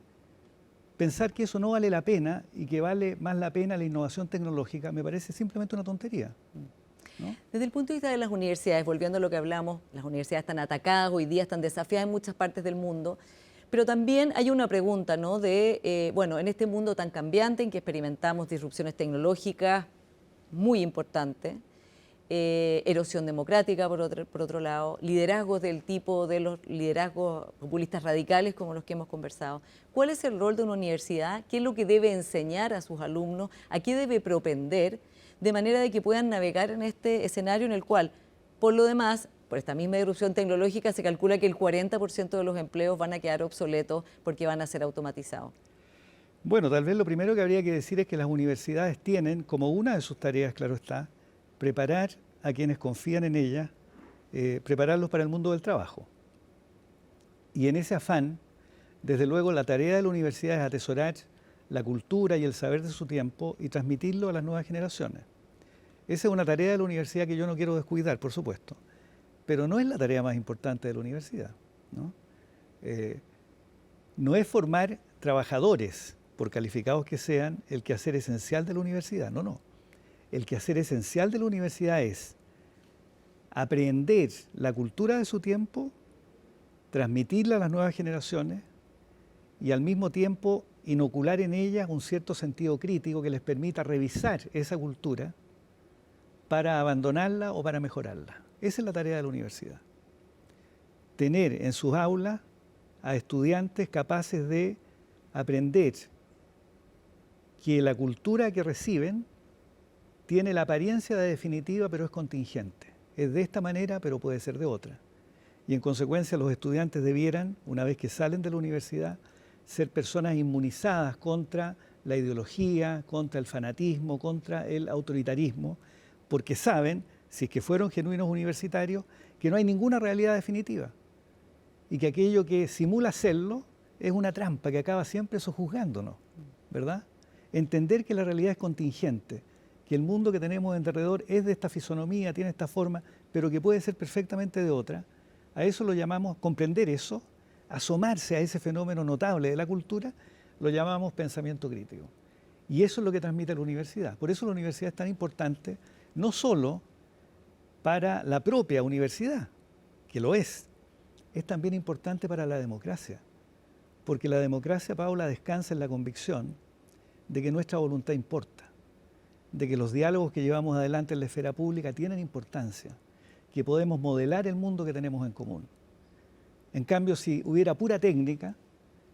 Pensar que eso no vale la pena y que vale más la pena la innovación tecnológica me parece simplemente una tontería, ¿no? Desde el punto de vista de las universidades, volviendo a lo que hablamos, las universidades están atacadas, hoy día están desafiadas en muchas partes del mundo, pero también hay una pregunta, ¿no? Bueno, en este mundo tan cambiante en que experimentamos disrupciones tecnológicas muy importantes, erosión democrática por otro lado, liderazgos del tipo de los liderazgos populistas radicales como los que hemos conversado. ¿Cuál es el rol de una universidad? ¿Qué es lo que debe enseñar a sus alumnos? ¿A qué debe propender? De manera de que puedan navegar en este escenario en el cual, por lo demás, por esta misma disrupción tecnológica, se calcula que el 40% de los empleos van a quedar obsoletos porque van a ser automatizados. Bueno, tal vez lo primero que habría que decir es que las universidades tienen, como una de sus tareas, claro está, preparar a quienes confían en ellas, prepararlos para el mundo del trabajo. Y en ese afán, desde luego, la tarea de la universidad es atesorar la cultura y el saber de su tiempo y transmitirlo a las nuevas generaciones. Esa es una tarea de la universidad que yo no quiero descuidar, por supuesto, pero no es la tarea más importante de la universidad, ¿no? No es formar trabajadores, por calificados que sean, el quehacer esencial de la universidad, no. El quehacer esencial de la universidad es aprender la cultura de su tiempo, transmitirla a las nuevas generaciones y al mismo tiempo inocular en ellas un cierto sentido crítico que les permita revisar esa cultura para abandonarla o para mejorarla. Esa es la tarea de la universidad. Tener en sus aulas a estudiantes capaces de aprender que la cultura que reciben tiene la apariencia de definitiva, pero es contingente. Es de esta manera, pero puede ser de otra. Y en consecuencia los estudiantes debieran, una vez que salen de la universidad, ser personas inmunizadas contra la ideología, contra el fanatismo, contra el autoritarismo, porque saben, si es que fueron genuinos universitarios, que no hay ninguna realidad definitiva y que aquello que simula serlo es una trampa que acaba siempre sojuzgándonos, ¿verdad? Entender que la realidad es contingente, que el mundo que tenemos en alrededor es de esta fisonomía, tiene esta forma, pero que puede ser perfectamente de otra. A eso lo llamamos, comprender eso, asomarse a ese fenómeno notable de la cultura, lo llamamos pensamiento crítico. Y eso es lo que transmite la universidad. Por eso la universidad es tan importante, no solo para la propia universidad, que lo es también importante para la democracia. Porque la democracia, Paula, descansa en la convicción de que nuestra voluntad importa, de que los diálogos que llevamos adelante en la esfera pública tienen importancia, que podemos modelar el mundo que tenemos en común. En cambio, si hubiera pura técnica,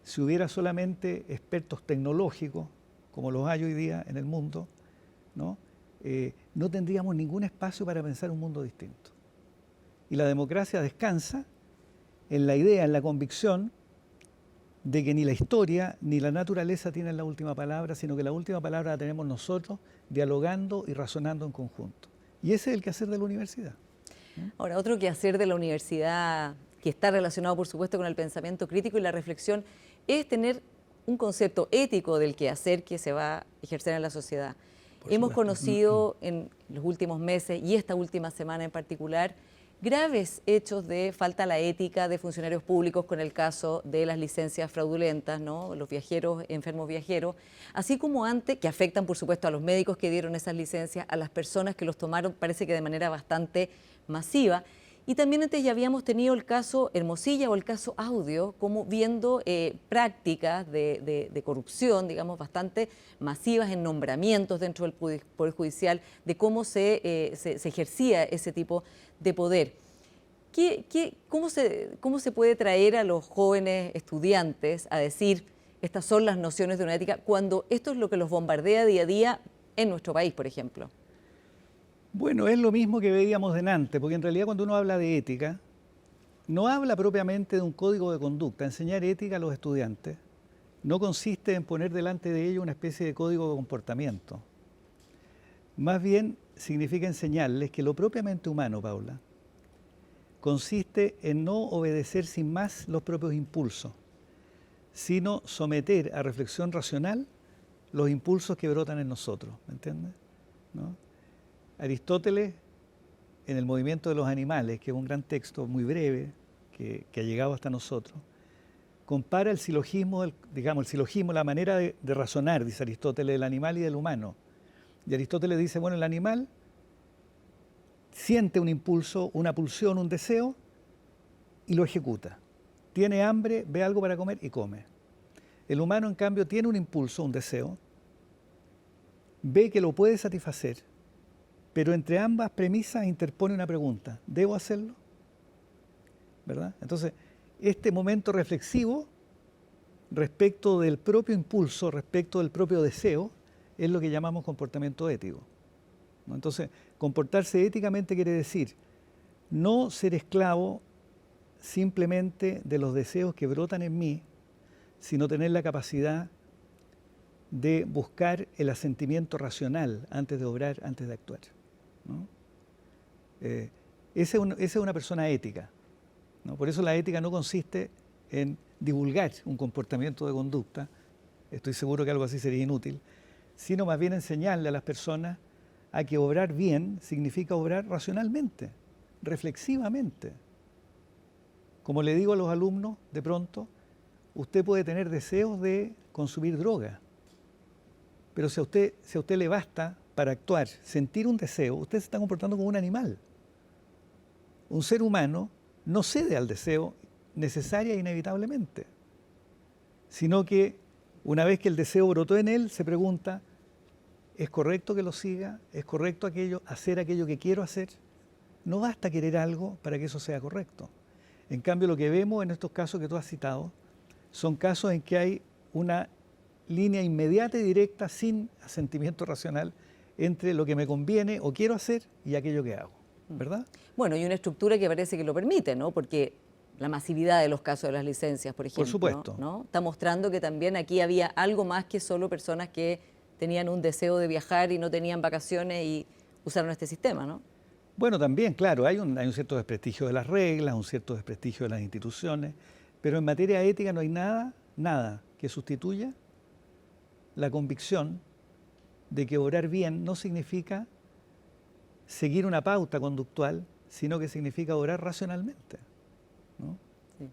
si hubiera solamente expertos tecnológicos, como los hay hoy día en el mundo, ¿no? no tendríamos ningún espacio para pensar un mundo distinto. Y la democracia descansa en la idea, en la convicción de que ni la historia ni la naturaleza tienen la última palabra, sino que la última palabra la tenemos nosotros, dialogando y razonando en conjunto. Y ese es el quehacer de la universidad. Ahora, otro quehacer de la universidad, que está relacionado, por supuesto, con el pensamiento crítico y la reflexión, es tener un concepto ético del quehacer que se va a ejercer en la sociedad. Hemos conocido en los últimos meses, y esta última semana en particular, graves hechos de falta a la ética de funcionarios públicos con el caso de las licencias fraudulentas, ¿no? Los viajeros, enfermos viajeros, así como antes, que afectan por supuesto a los médicos que dieron esas licencias, a las personas que los tomaron, parece que de manera bastante masiva. Y también antes ya habíamos tenido el caso Hermosilla o el caso Audio, como viendo prácticas de corrupción, digamos, bastante masivas en nombramientos dentro del Poder Judicial, de cómo se ejercía ese tipo de poder. ¿Cómo se puede traer a los jóvenes estudiantes a decir estas son las nociones de una ética cuando esto es lo que los bombardea día a día en nuestro país, por ejemplo? Bueno, es lo mismo que veíamos delante, porque en realidad cuando uno habla de ética, no habla propiamente de un código de conducta. Enseñar ética a los estudiantes no consiste en poner delante de ellos una especie de código de comportamiento. Más bien significa enseñarles que lo propiamente humano, Paula, consiste en no obedecer sin más los propios impulsos, sino someter a reflexión racional los impulsos que brotan en nosotros, ¿me entiendes? ¿No? Aristóteles, en El movimiento de los animales, que es un gran texto muy breve, que ha llegado hasta nosotros, compara el silogismo, la manera de razonar, dice Aristóteles, del animal y del humano. Y Aristóteles dice, bueno, el animal siente un impulso, una pulsión, un deseo, y lo ejecuta. Tiene hambre, ve algo para comer y come. El humano, en cambio, tiene un impulso, un deseo, ve que lo puede satisfacer, pero entre ambas premisas interpone una pregunta: ¿debo hacerlo? ¿Verdad? Entonces, este momento reflexivo respecto del propio impulso, respecto del propio deseo, es lo que llamamos comportamiento ético, ¿no? Entonces, comportarse éticamente quiere decir no ser esclavo simplemente de los deseos que brotan en mí, sino tener la capacidad de buscar el asentimiento racional antes de obrar, antes de actuar, ¿no? Esa es una persona ética, ¿no? Por eso la ética no consiste en divulgar un comportamiento de conducta, estoy seguro que algo así sería inútil, sino más bien enseñarle a las personas a que obrar bien significa obrar racionalmente, reflexivamente. Como le digo a los alumnos, de pronto, usted puede tener deseos de consumir droga, pero si a usted le basta para actuar, sentir un deseo, usted se está comportando como un animal. Un ser humano no cede al deseo necesaria e inevitablemente, sino que una vez que el deseo brotó en él, se pregunta, ¿es correcto que lo siga? ¿Es correcto hacer aquello que quiero hacer? No basta querer algo para que eso sea correcto. En cambio, lo que vemos en estos casos que tú has citado son casos en que hay una línea inmediata y directa, sin asentimiento racional, entre lo que me conviene o quiero hacer y aquello que hago, ¿verdad? Bueno, y una estructura que parece que lo permite, ¿no? Porque la masividad de los casos de las licencias, por ejemplo, por supuesto, ¿no? Está mostrando que también aquí había algo más que solo personas que tenían un deseo de viajar y no tenían vacaciones y usaron este sistema, ¿no? Bueno, también, claro, hay un cierto desprestigio de las reglas, un cierto desprestigio de las instituciones, pero en materia ética no hay nada que sustituya la convicción de que obrar bien no significa seguir una pauta conductual, sino que significa obrar racionalmente, ¿no? Sí.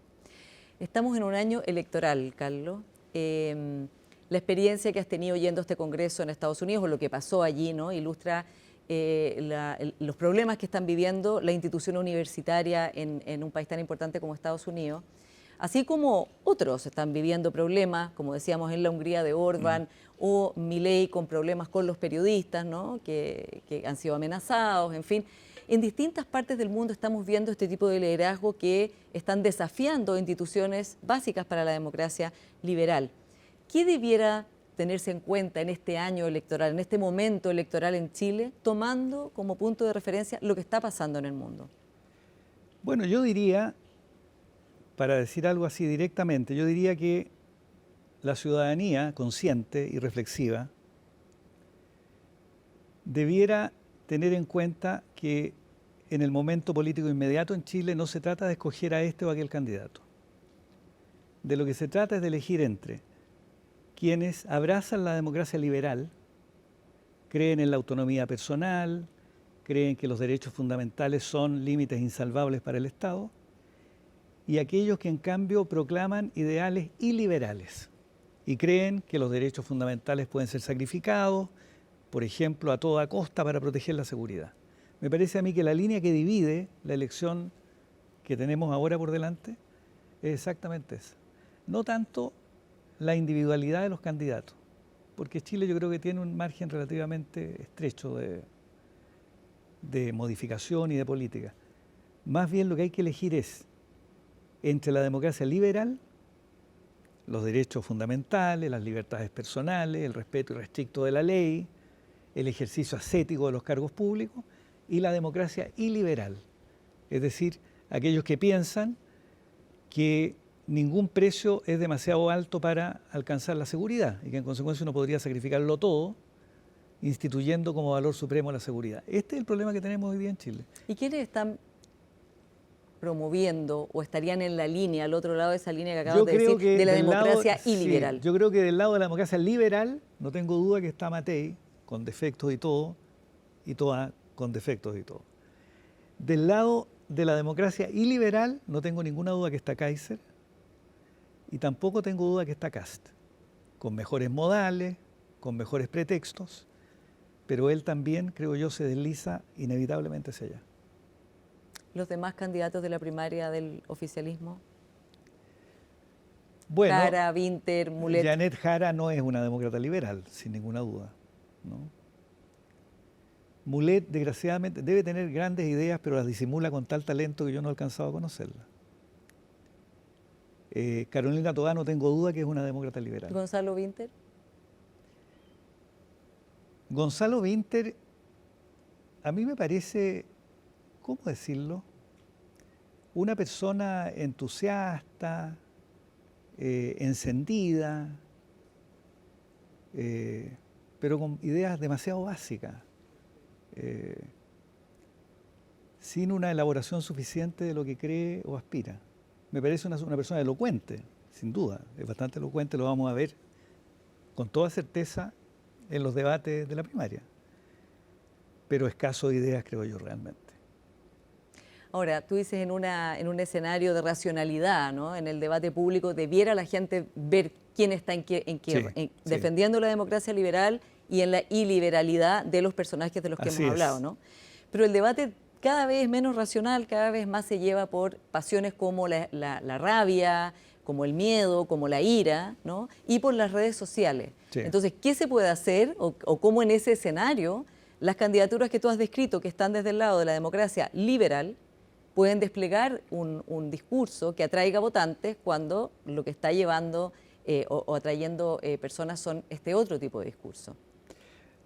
Estamos en un año electoral, Carlos. La experiencia que has tenido yendo a este congreso en Estados Unidos, o lo que pasó allí, ¿no? Ilustra los problemas que están viviendo la institución universitaria en un país tan importante como Estados Unidos, así como otros están viviendo problemas, como decíamos en la Hungría de Orbán, o Milei con problemas con los periodistas, ¿no? que han sido amenazados, en fin. En distintas partes del mundo estamos viendo este tipo de liderazgo que están desafiando instituciones básicas para la democracia liberal. ¿Qué debiera tenerse en cuenta en este año electoral, en este momento electoral en Chile, tomando como punto de referencia lo que está pasando en el mundo? Bueno, yo diría, para decir algo así directamente, yo diría que la ciudadanía consciente y reflexiva debiera tener en cuenta que en el momento político inmediato en Chile no se trata de escoger a este o aquel candidato. De lo que se trata es de elegir entre quienes abrazan la democracia liberal, creen en la autonomía personal, creen que los derechos fundamentales son límites insalvables para el Estado, y aquellos que en cambio proclaman ideales iliberales y creen que los derechos fundamentales pueden ser sacrificados, por ejemplo, a toda costa para proteger la seguridad. Me parece a mí que la línea que divide la elección que tenemos ahora por delante es exactamente esa. No tanto la individualidad de los candidatos, porque Chile yo creo que tiene un margen relativamente estrecho de modificación y de política. Más bien lo que hay que elegir es entre la democracia liberal, los derechos fundamentales, las libertades personales, el respeto irrestricto de la ley, el ejercicio ascético de los cargos públicos, y la democracia iliberal, es decir, aquellos que piensan que ningún precio es demasiado alto para alcanzar la seguridad y que en consecuencia uno podría sacrificarlo todo instituyendo como valor supremo la seguridad. Este es el problema que tenemos hoy día en Chile. ¿Y quiénes están promoviendo o estarían en la línea, al otro lado de esa línea que acabas de decir, de la democracia iliberal? Sí, yo creo que del lado de la democracia liberal, no tengo duda que está Matei, con defectos y todo, y Toa con defectos y todo. Del lado de la democracia iliberal, no tengo ninguna duda que está Kaiser, y tampoco tengo duda que está Kast, con mejores modales, con mejores pretextos, pero él también, creo yo, se desliza inevitablemente hacia allá. ¿Los demás candidatos de la primaria del oficialismo? Bueno, Jara, Winter, Mulet. Janet Jara no es una demócrata liberal, sin ninguna duda, ¿no? Mulet, desgraciadamente, debe tener grandes ideas, pero las disimula con tal talento que yo no he alcanzado a conocerla. Carolina Toá no tengo duda que es una demócrata liberal. ¿Gonzalo Winter? Gonzalo Winter, a mí me parece, ¿cómo decirlo? Una persona entusiasta, encendida, pero con ideas demasiado básicas, sin una elaboración suficiente de lo que cree o aspira. Me parece una persona elocuente, sin duda, es bastante elocuente, lo vamos a ver con toda certeza en los debates de la primaria, pero escaso de ideas, creo yo, realmente. Ahora, tú dices en un escenario de racionalidad, ¿no? En el debate público debiera la gente ver quién está defendiendo la democracia liberal y en la iliberalidad de los personajes de los que hemos hablado, ¿no? Pero el debate cada vez es menos racional, cada vez más se lleva por pasiones como la rabia, como el miedo, como la ira, ¿no? Y por las redes sociales. Sí. Entonces, ¿qué se puede hacer o cómo en ese escenario las candidaturas que tú has descrito, que están desde el lado de la democracia liberal, pueden desplegar un discurso que atraiga votantes cuando lo que está llevando o atrayendo personas son este otro tipo de discurso?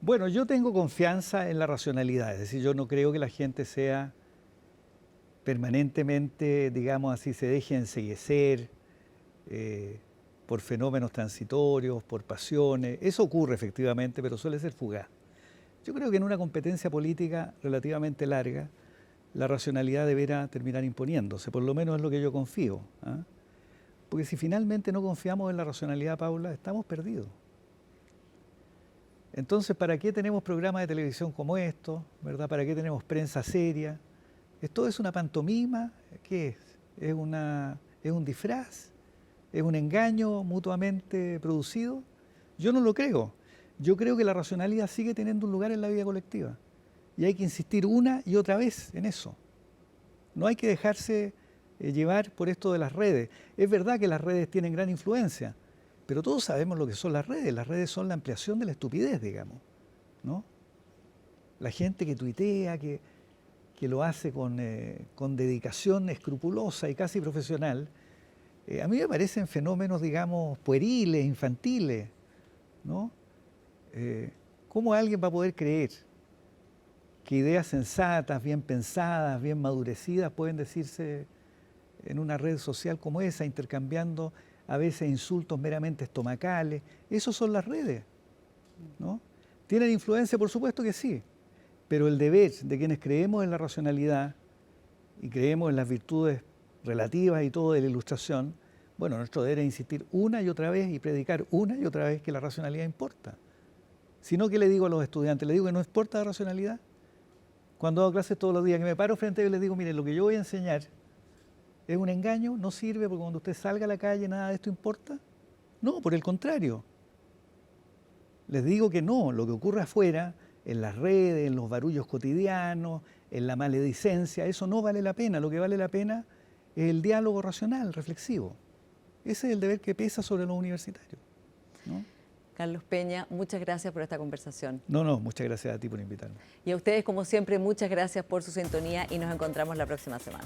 Bueno, yo tengo confianza en la racionalidad, es decir, yo no creo que la gente sea permanentemente, digamos así, se deje enceguecer por fenómenos transitorios, por pasiones. Eso ocurre efectivamente, pero suele ser fugaz. Yo creo que en una competencia política relativamente larga, la racionalidad deberá terminar imponiéndose, por lo menos es lo que yo confío, ¿eh? Porque si finalmente no confiamos en la racionalidad, Paula, estamos perdidos. Entonces, ¿para qué tenemos programas de televisión como estos, verdad? ¿Para qué tenemos prensa seria? ¿Esto es una pantomima? ¿Qué es? ¿Es un disfraz? ¿Es un engaño mutuamente producido? Yo no lo creo. Yo creo que la racionalidad sigue teniendo un lugar en la vida colectiva. Y hay que insistir una y otra vez en eso. No hay que dejarse llevar por esto de las redes. Es verdad que las redes tienen gran influencia, pero todos sabemos lo que son las redes. Las redes son la ampliación de la estupidez, digamos, ¿no? La gente que tuitea, que lo hace con dedicación escrupulosa y casi profesional, a mí me parecen fenómenos, digamos, pueriles, infantiles. ¿no? ¿Cómo alguien va a poder creer que ideas sensatas, bien pensadas, bien madurecidas pueden decirse en una red social como esa, intercambiando a veces insultos meramente estomacales? Esas son las redes, ¿no? ¿Tienen influencia? Por supuesto que sí, pero el deber de quienes creemos en la racionalidad y creemos en las virtudes relativas y todo de la ilustración, bueno, nuestro deber es insistir una y otra vez y predicar una y otra vez que la racionalidad importa. Si no, ¿qué le digo a los estudiantes? ¿Les digo que no importa la racionalidad? Cuando hago clases todos los días, que me paro frente a ellos y les digo, mire, lo que yo voy a enseñar es un engaño, no sirve porque cuando usted salga a la calle nada de esto importa. No, por el contrario. Les digo que no, lo que ocurre afuera, en las redes, en los barullos cotidianos, en la maledicencia, eso no vale la pena. Lo que vale la pena es el diálogo racional, reflexivo. Ese es el deber que pesa sobre los universitarios, ¿no? Carlos Peña, muchas gracias por esta conversación. No, muchas gracias a ti por invitarme. Y a ustedes, como siempre, muchas gracias por su sintonía y nos encontramos la próxima semana.